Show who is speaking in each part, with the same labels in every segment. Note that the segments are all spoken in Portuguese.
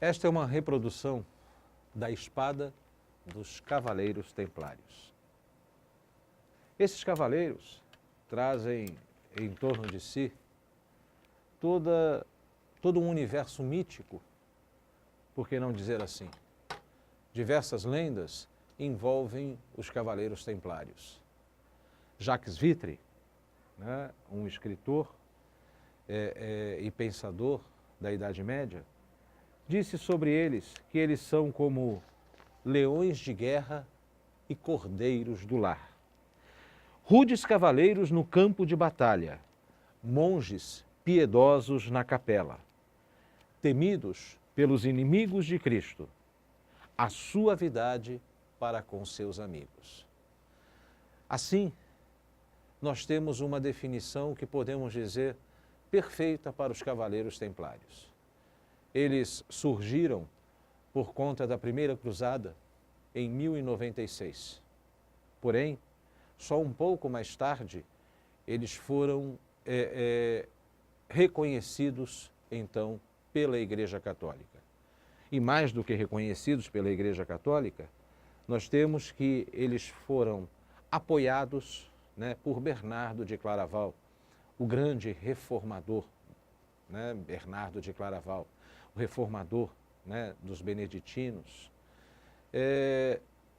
Speaker 1: Esta é uma reprodução da espada dos Cavaleiros Templários. Esses cavaleiros trazem em torno de si todo um universo mítico, por que não dizer assim? Diversas lendas envolvem os Cavaleiros Templários. Jacques Vitry, né, um escritor e pensador da Idade Média, disse sobre eles que eles são como leões de guerra e cordeiros do lar. Rudes cavaleiros no campo de batalha, monges piedosos na capela, temidos pelos inimigos de Cristo, a suavidade para com seus amigos. Assim, nós temos uma definição que podemos dizer perfeita para os Cavaleiros Templários. Eles surgiram por conta da Primeira Cruzada em 1096. Porém, só um pouco mais tarde, eles foram reconhecidos, então, pela Igreja Católica. E mais do que reconhecidos pela Igreja Católica, nós temos que eles foram apoiados, né, por Bernardo de Claraval, o grande reformador, né, Bernardo de Claraval, o reformador, né, dos beneditinos.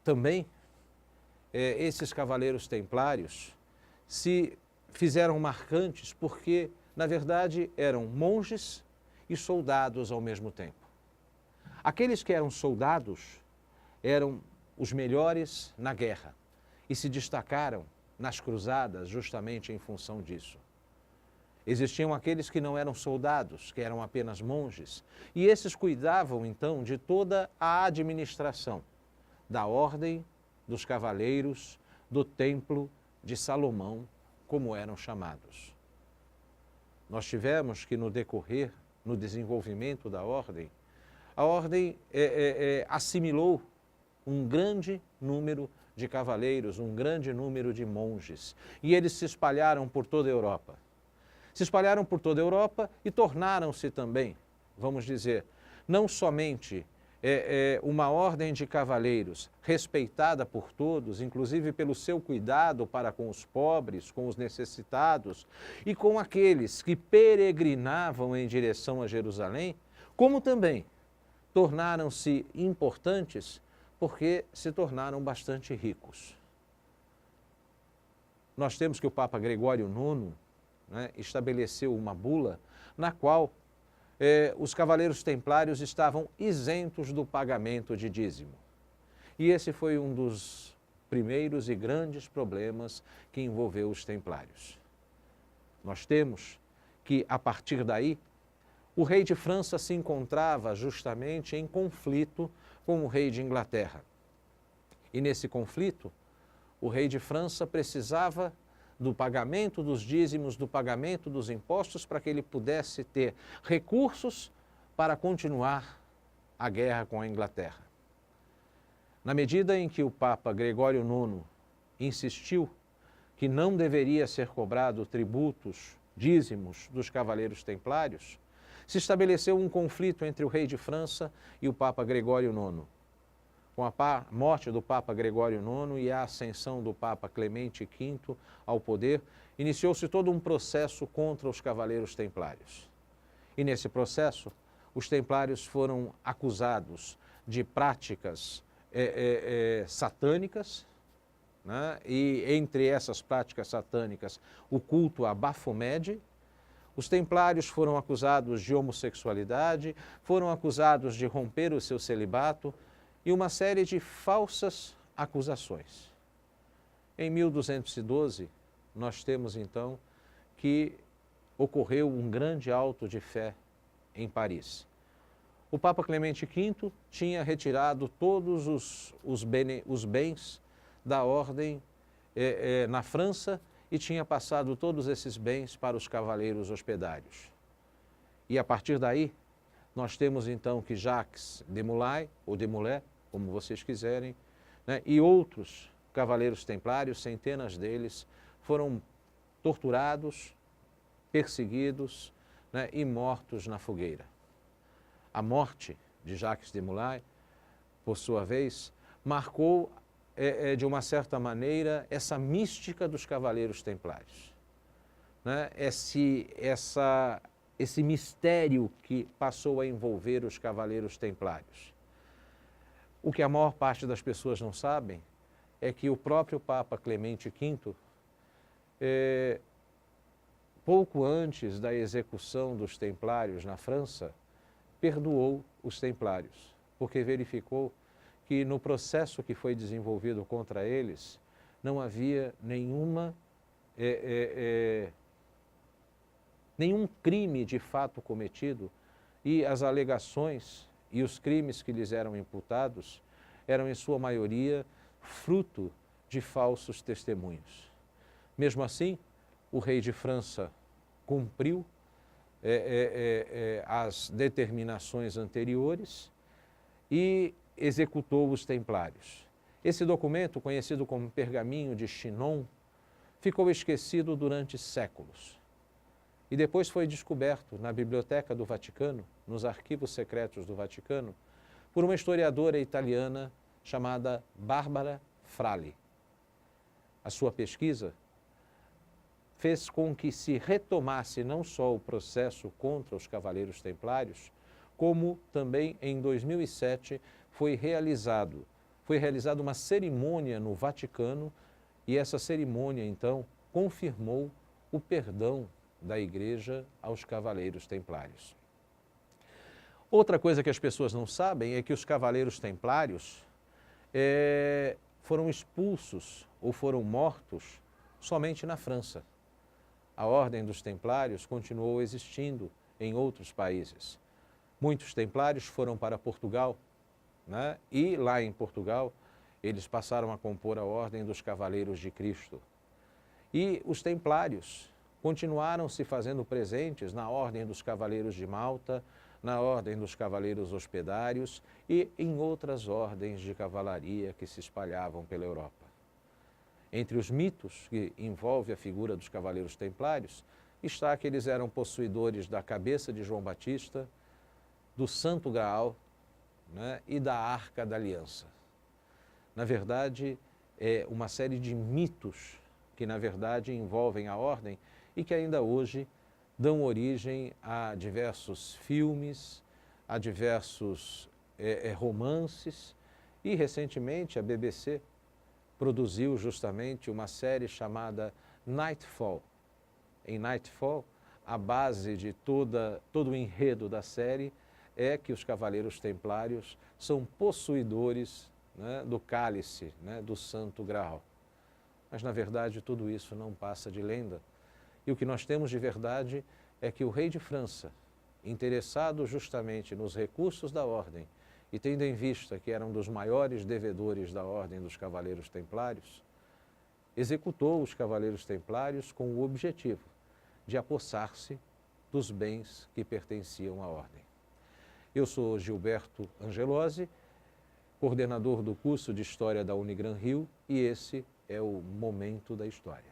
Speaker 1: Também esses cavaleiros templários se fizeram marcantes porque, na verdade, eram monges e soldados ao mesmo tempo. Aqueles que eram soldados eram os melhores na guerra e se destacaram nas cruzadas justamente em função disso. Existiam aqueles que não eram soldados, que eram apenas monges, e esses cuidavam, então, de toda a administração da ordem dos cavaleiros do Templo de Salomão, como eram chamados. Nós tivemos que, no decorrer, no desenvolvimento da ordem, a ordem assimilou um grande número de cavaleiros, um grande número de monges, e eles se espalharam por toda a Europa. Se espalharam por toda a Europa e tornaram-se também, vamos dizer, não somente uma ordem de cavaleiros respeitada por todos, inclusive pelo seu cuidado para com os pobres, com os necessitados e com aqueles que peregrinavam em direção a Jerusalém, como também tornaram-se importantes porque se tornaram bastante ricos. Nós temos que o Papa Gregório IX, né, estabeleceu uma bula na qual os cavaleiros templários estavam isentos do pagamento de dízimo. E esse foi um dos primeiros e grandes problemas que envolveu os templários. Nós temos que, a partir daí, o rei de França se encontrava justamente em conflito com o rei de Inglaterra. E nesse conflito, o rei de França precisava do pagamento dos dízimos, do pagamento dos impostos, para que ele pudesse ter recursos para continuar a guerra com a Inglaterra. Na medida em que o Papa Gregório IX insistiu que não deveria ser cobrado tributos, dízimos dos cavaleiros templários, se estabeleceu um conflito entre o rei de França e o Papa Gregório IX. Com a morte do Papa Gregório IX e a ascensão do Papa Clemente V ao poder, iniciou-se todo um processo contra os cavaleiros templários. E nesse processo, os templários foram acusados de práticas satânicas, né? E entre essas práticas satânicas, o culto a Baphomet. Os templários foram acusados de homossexualidade, foram acusados de romper o seu celibato, e uma série de falsas acusações. Em 1212, nós temos então que ocorreu um grande auto de fé em Paris. O Papa Clemente V tinha retirado todos os bens da ordem na França e tinha passado todos esses bens para os cavaleiros hospedários. E a partir daí, nós temos então que Jacques de Molay, ou de Molay, como vocês quiserem, né, e outros cavaleiros templários, centenas deles, foram torturados, perseguidos, né, e mortos na fogueira. A morte de Jacques de Molay, por sua vez, marcou, de uma certa maneira, essa mística dos Cavaleiros Templários. Né? Esse mistério que passou a envolver os Cavaleiros Templários. O que a maior parte das pessoas não sabem é que o próprio Papa Clemente V, pouco antes da execução dos Templários na França, perdoou os Templários, porque verificou que no processo que foi desenvolvido contra eles não havia nenhum crime de fato cometido e as alegações e os crimes que lhes eram imputados eram, em sua maioria, fruto de falsos testemunhos. Mesmo assim, o rei de França cumpriu as determinações anteriores e executou os Templários. Esse documento, conhecido como Pergaminho de Chinon, ficou esquecido durante séculos. E depois foi descoberto na Biblioteca do Vaticano, nos arquivos secretos do Vaticano, por uma historiadora italiana chamada Barbara Frali. A sua pesquisa fez com que se retomasse não só o processo contra os Cavaleiros Templários, como também em 2007 foi realizada uma cerimônia no Vaticano e essa cerimônia, então, confirmou o perdão da Igreja aos Cavaleiros Templários. Outra coisa que as pessoas não sabem é que os Cavaleiros Templários foram expulsos ou foram mortos somente na França. A Ordem dos Templários continuou existindo em outros países. Muitos templários foram para Portugal, né? E lá em Portugal eles passaram a compor a Ordem dos Cavaleiros de Cristo. E os templários continuaram se fazendo presentes na Ordem dos Cavaleiros de Malta, na Ordem dos Cavaleiros Hospedários e em outras ordens de cavalaria que se espalhavam pela Europa. Entre os mitos que envolvem a figura dos Cavaleiros Templários está que eles eram possuidores da cabeça de João Batista, do Santo Graal, né, e da Arca da Aliança. Na verdade, é uma série de mitos que, na verdade, envolvem a ordem e que ainda hoje dão origem a diversos filmes, a diversos romances e, recentemente, a BBC produziu justamente uma série chamada Nightfall. Em Nightfall, a base de todo o enredo da série é que os Cavaleiros Templários são possuidores, né, do cálice, né, do Santo Graal. Mas, na verdade, tudo isso não passa de lenda. E o que nós temos de verdade é que o rei de França, interessado justamente nos recursos da ordem e tendo em vista que era um dos maiores devedores da Ordem dos Cavaleiros Templários, executou os Cavaleiros Templários com o objetivo de apossar-se dos bens que pertenciam à ordem. Eu sou Gilberto Angelosi, coordenador do curso de História da Unigran Rio, e esse é o Momento da História.